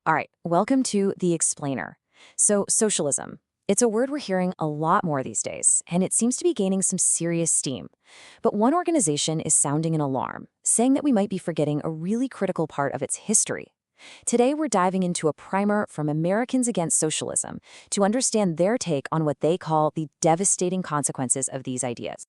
All right, welcome to The Explainer. So, socialism. It's a word we're hearing a lot more these days, and it seems to be gaining some serious steam. But one organization is sounding an alarm, saying that we might be forgetting a really critical part of its history. Today, we're diving into a primer from Americans Against Socialism to understand their take on what they call the devastating consequences of these ideas.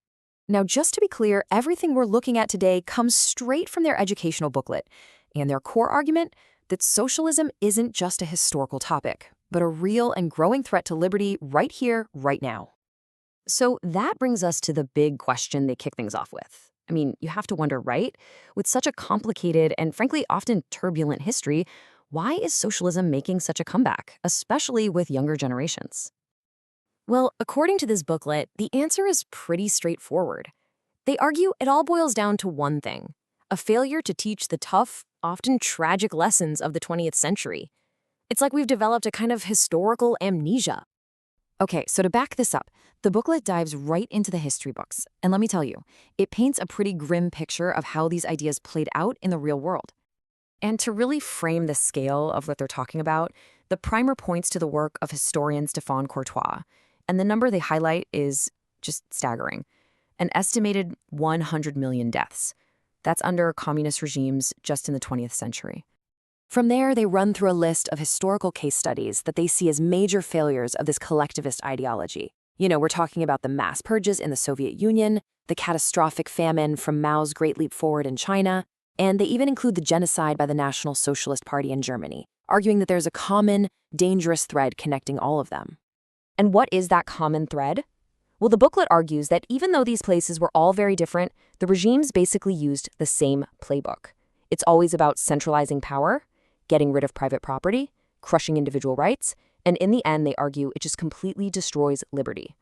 Now, just to be clear, everything we're looking at today comes straight from their educational booklet, and their core argument that socialism isn't just a historical topic, but a real and growing threat to liberty right here, right now. So that brings us to the big question they kick things off with. I mean, you have to wonder, right? With such a complicated and frankly often turbulent history, why is socialism making such a comeback, especially with younger generations? Well, according to this booklet, the answer is pretty straightforward. They argue it all boils down to one thing: a failure to teach the tough, often tragic lessons of the 20th century. It's like we've developed a kind of historical amnesia. Okay, so to back this up, the booklet dives right into the history books. And let me tell you, it paints a pretty grim picture of how these ideas played out in the real world. And to really frame the scale of what they're talking about, the primer points to the work of historian Stéphane Courtois. And the number they highlight is just staggering: an estimated 100 million deaths. That's under communist regimes just in the 20th century. From there, they run through a list of historical case studies that they see as major failures of this collectivist ideology. We're talking about the mass purges in the Soviet Union, the catastrophic famine from Mao's Great Leap Forward in China, and they even include the genocide by the National Socialist Party in Germany, arguing that there's a common, dangerous thread connecting all of them. And what is that common thread? Well, the booklet argues that even though these places were all very different, the regimes basically used the same playbook. It's always about centralizing power, getting rid of private property, crushing individual rights, and in the end, they argue it just completely destroys liberty.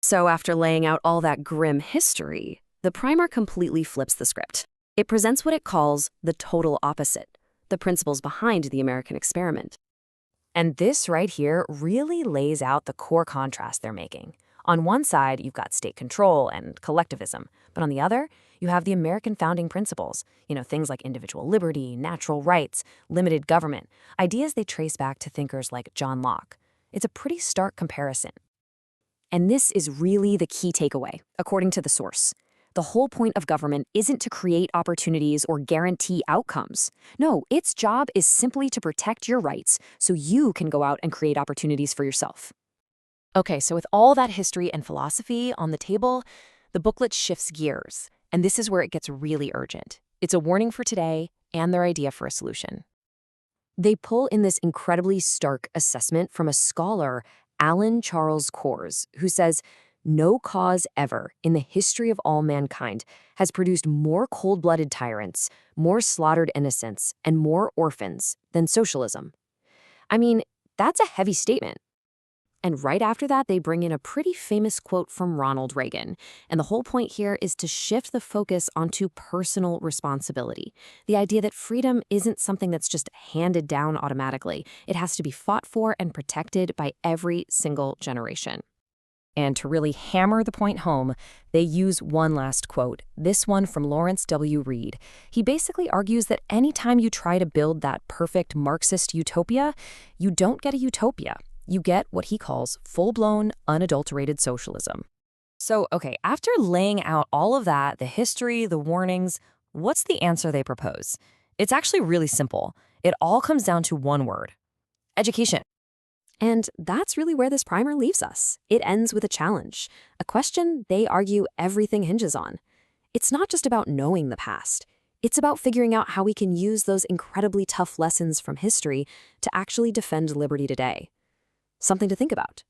So after laying out all that grim history, the primer completely flips the script. It presents what it calls the total opposite, the principles behind the American experiment. And this right here really lays out the core contrast they're making. On one side, you've got state control and collectivism, but on the other, you have the American founding principles, things like individual liberty, natural rights, limited government, ideas they trace back to thinkers like John Locke. It's a pretty stark comparison. And this is really the key takeaway, according to the source. The whole point of government isn't to create opportunities or guarantee outcomes. No, its job is simply to protect your rights so you can go out and create opportunities for yourself. Okay, so with all that history and philosophy on the table, the booklet shifts gears, and this is where it gets really urgent. It's a warning for today and their idea for a solution. They pull in this incredibly stark assessment from a scholar, Alan Charles Kors, who says, "No cause ever in the history of all mankind has produced more cold-blooded tyrants, more slaughtered innocents, and more orphans than socialism." I mean, that's a heavy statement. And right after that, they bring in a pretty famous quote from Ronald Reagan. And the whole point here is to shift the focus onto personal responsibility. The idea that freedom isn't something that's just handed down automatically. It has to be fought for and protected by every single generation. And to really hammer the point home, they use one last quote, this one from Lawrence W. Reed. He basically argues that anytime you try to build that perfect Marxist utopia, you don't get a utopia. You get what he calls full-blown, unadulterated socialism. So, okay, after laying out all of that, the history, the warnings, what's the answer they propose? It's actually really simple. It all comes down to one word: education. And that's really where this primer leaves us. It ends with a challenge, a question they argue everything hinges on. It's not just about knowing the past. It's about figuring out how we can use those incredibly tough lessons from history to actually defend liberty today. Something to think about.